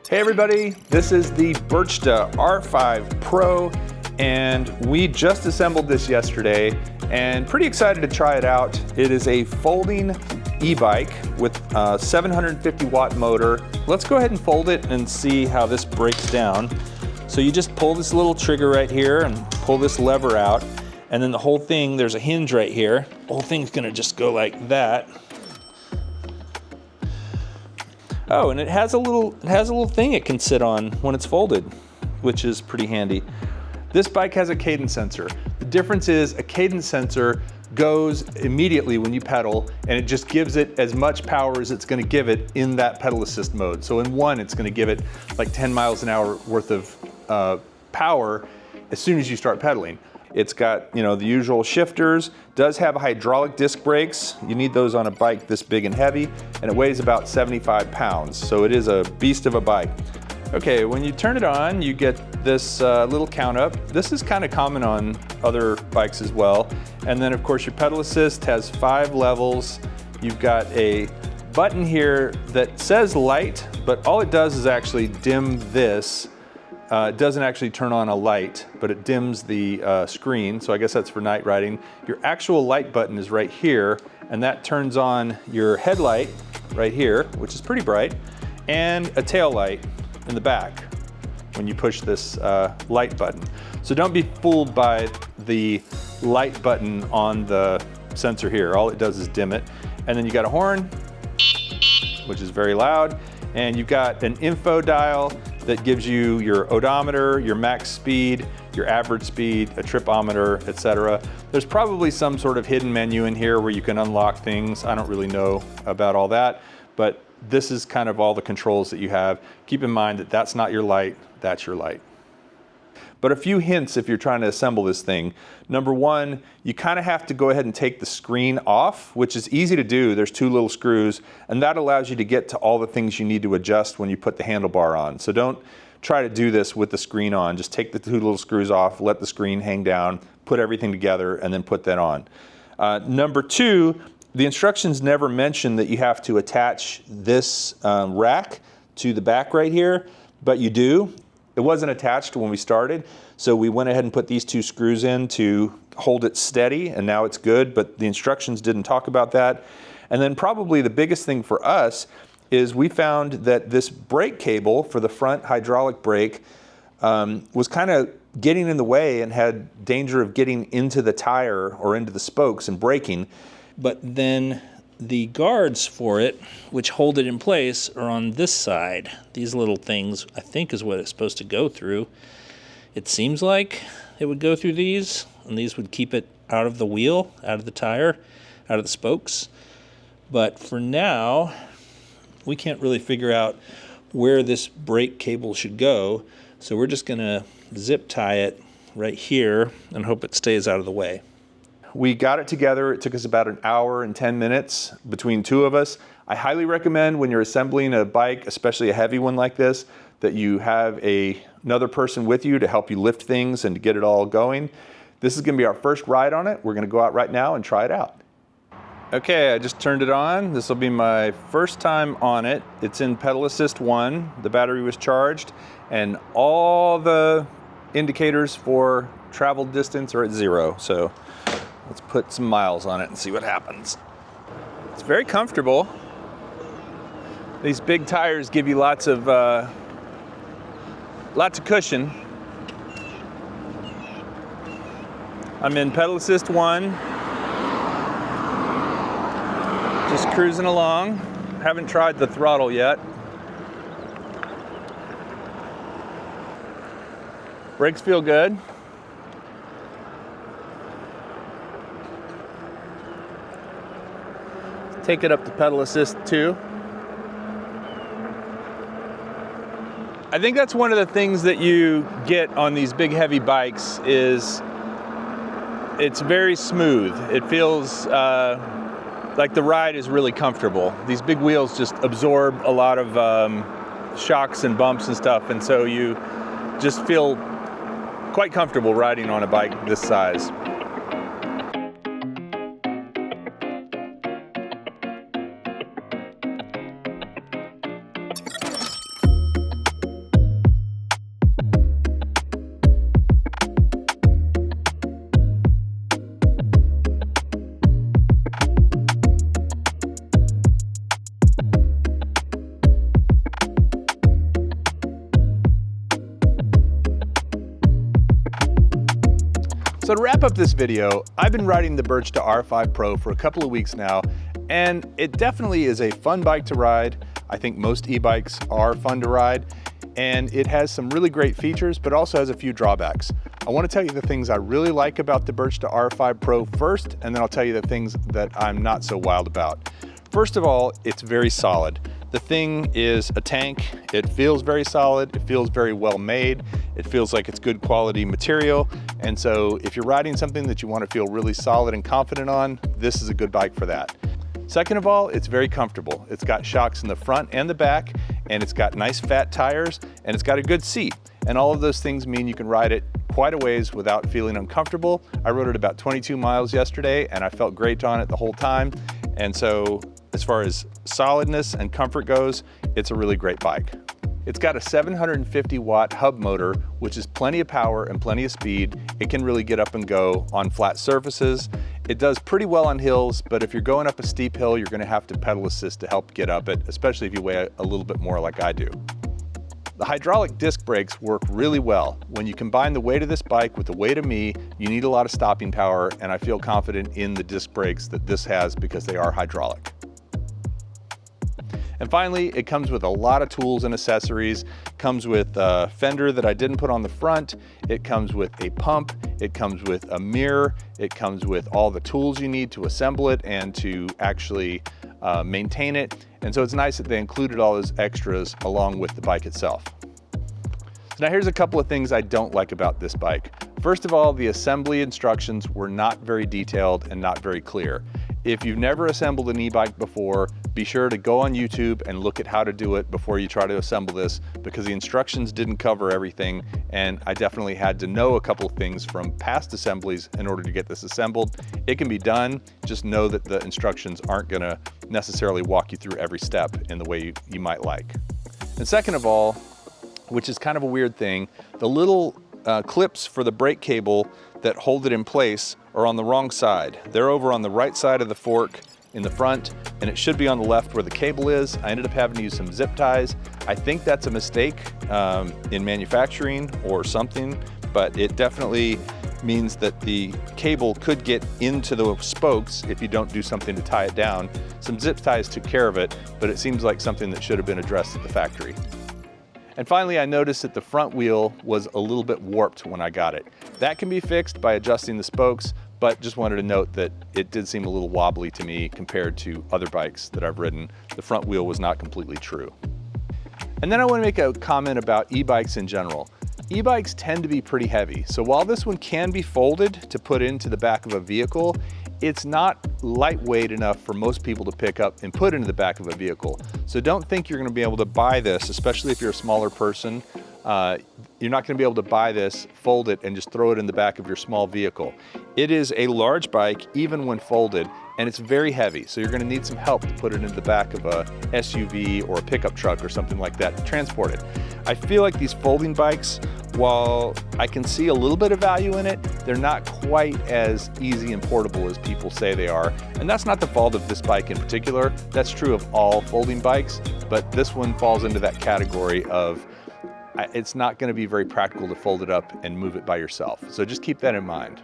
Hey everybody, this is the Burchda R5 Pro, and we just assembled this yesterday and pretty excited to try it out. It is a folding e-bike with a 750 watt motor. Let's go ahead and fold it and see how this breaks down. So you just pull this little trigger right here and pull this lever out, and then the whole thing, there's a hinge right here. The whole thing's gonna just go like that. Oh, and it has a little thing it can sit on when it's folded, which is pretty handy. This bike has a cadence sensor. The difference is a cadence sensor goes immediately when you pedal, and it just gives it as much power as it's gonna give it in that pedal assist mode. So in one, it's gonna give it like 10 miles an hour worth of power as soon as you start pedaling. It's got, you know, the usual shifters, does have hydraulic disc brakes. You need those on a bike this big and heavy, and it weighs about 75 pounds. So it is a beast of a bike. Okay, when you turn it on, you get this little count up. This is kind of common on other bikes as well. And then of course your pedal assist has 5 levels. You've got a button here that says light, but all it does is actually dim this. It doesn't actually turn on a light, but it dims the screen, so I guess that's for night riding. Your actual light button is right here, and that turns on your headlight right here, which is pretty bright, and a tail light in the back when you push this light button. So don't be fooled by the light button on the sensor here. All it does is dim it. And then you got a horn, which is very loud, and you've got an info dial that gives you your odometer, your max speed, your average speed, a tripometer, etc. There's probably some sort of hidden menu in here where you can unlock things. I don't really know about all that, but this is kind of all the controls that you have. Keep in mind that that's not your light, that's your light. But a few hints if you're trying to assemble this thing. Number one, you kind of have to go ahead and take the screen off, which is easy to do. There's 2 little screws, and that allows you to get to all the things you need to adjust when you put the handlebar on. So don't try to do this with the screen on. Just take the 2 little screws off, let the screen hang down, put everything together, and then put that on. Number 2, the instructions never mention that you have to attach this rack to the back right here, but you do. It wasn't attached when we started, so we went ahead and put these 2 screws in to hold it steady, and now it's good, but the instructions didn't talk about that. And then probably the biggest thing for us is we found that this brake cable for the front hydraulic brake was kind of getting in the way and had danger of getting into the tire or into the spokes and breaking. But then the guards for it, which hold it in place, are on this side. These little things, I think, is what it's supposed to go through. It seems like it would go through these, and these would keep it out of the wheel, out of the tire, out of the spokes. But for now, we can't really figure out where this brake cable should go, so we're just gonna zip tie it right here and hope it stays out of the way. We got it together. It took us about 1 hour and 10 minutes between 2 of us. I highly recommend when you're assembling a bike, especially a heavy one like this, that you have another person with you to help you lift things and to get it all going. This is gonna be our first ride on it. We're gonna go out right now and try it out. Okay, I just turned it on. This will be my first time on it. It's in pedal assist 1. The battery was charged, and all the indicators for travel distance are at 0. So let's put some miles on it and see what happens. It's very comfortable. These big tires give you lots of cushion. I'm in pedal assist 1. Just cruising along. Haven't tried the throttle yet. Brakes feel good. Take it up to pedal assist 2. I think that's one of the things that you get on these big heavy bikes is it's very smooth. It feels like the ride is really comfortable. These big wheels just absorb a lot of shocks and bumps and stuff, and so you just feel quite comfortable riding on a bike this size. So to wrap up this video, I've been riding the Burchda R5 Pro for a couple of weeks now, and it definitely is a fun bike to ride. I think most e-bikes are fun to ride, and it has some really great features, but also has a few drawbacks. I want to tell you the things I really like about the Burchda R5 Pro first, and then I'll tell you the things that I'm not so wild about. First of all, it's very solid. The thing is a tank. It feels very solid. It feels very well made. It feels like it's good quality material. And so if you're riding something that you want to feel really solid and confident on, this is a good bike for that. Second of all, it's very comfortable. It's got shocks in the front and the back, and it's got nice fat tires, and it's got a good seat. And all of those things mean you can ride it quite a ways without feeling uncomfortable. I rode it about 22 miles yesterday, and I felt great on it the whole time. And so as far as solidness and comfort goes, it's a really great bike. It's got a 750 watt hub motor, which is plenty of power and plenty of speed. It can really get up and go on flat surfaces. It does pretty well on hills, but if you're going up a steep hill, you're gonna have to pedal assist to help get up it, especially if you weigh a little bit more like I do. The hydraulic disc brakes work really well. When you combine the weight of this bike with the weight of me, you need a lot of stopping power, and I feel confident in the disc brakes that this has because they are hydraulic. And finally, it comes with a lot of tools and accessories. It comes with a fender that I didn't put on the front. It comes with a pump. It comes with a mirror. It comes with all the tools you need to assemble it and to actually maintain it. And so it's nice that they included all those extras along with the bike itself. So now here's a couple of things I don't like about this bike. First of all, the assembly instructions were not very detailed and not very clear. If you've never assembled an e-bike before, be sure to go on YouTube and look at how to do it before you try to assemble this, because the instructions didn't cover everything, and I definitely had to know a couple of things from past assemblies in order to get this assembled. It can be done, just know that the instructions aren't gonna necessarily walk you through every step in the way you might like. And second of all, which is kind of a weird thing, the little clips for the brake cable that hold it in place are on the wrong side. They're over on the right side of the fork in the front, and it should be on the left where the cable is. I ended up having to use some zip ties. I think that's a mistake in manufacturing or something, but it definitely means that the cable could get into the spokes if you don't do something to tie it down. Some zip ties took care of it, but it seems like something that should have been addressed at the factory. And finally, I noticed that the front wheel was a little bit warped when I got it. That can be fixed by adjusting the spokes, but just wanted to note that it did seem a little wobbly to me compared to other bikes that I've ridden. The front wheel was not completely true. And then I want to make a comment about e-bikes in general. E-bikes tend to be pretty heavy, so while this one can be folded to put into the back of a vehicle, it's not lightweight enough for most people to pick up and put into the back of a vehicle. So don't think you're gonna be able to buy this, especially if you're a smaller person. You're not gonna be able to buy this, fold it, and just throw it in the back of your small vehicle. It is a large bike, even when folded, and it's very heavy, so you're gonna need some help to put it into the back of a SUV or a pickup truck or something like that to transport it. I feel like these folding bikes, while I can see a little bit of value in it, they're not quite as easy and portable as people say they are. And that's not the fault of this bike in particular. That's true of all folding bikes, but this one falls into that category of it's not going to be very practical to fold it up and move it by yourself. So just keep that in mind.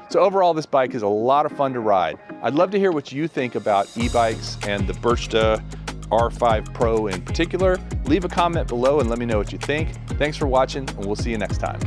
So overall, this bike is a lot of fun to ride. I'd love to hear what you think about e-bikes and the Burchda R5 Pro in particular. Leave a comment below and let me know what you think. Thanks for watching, and we'll see you next time.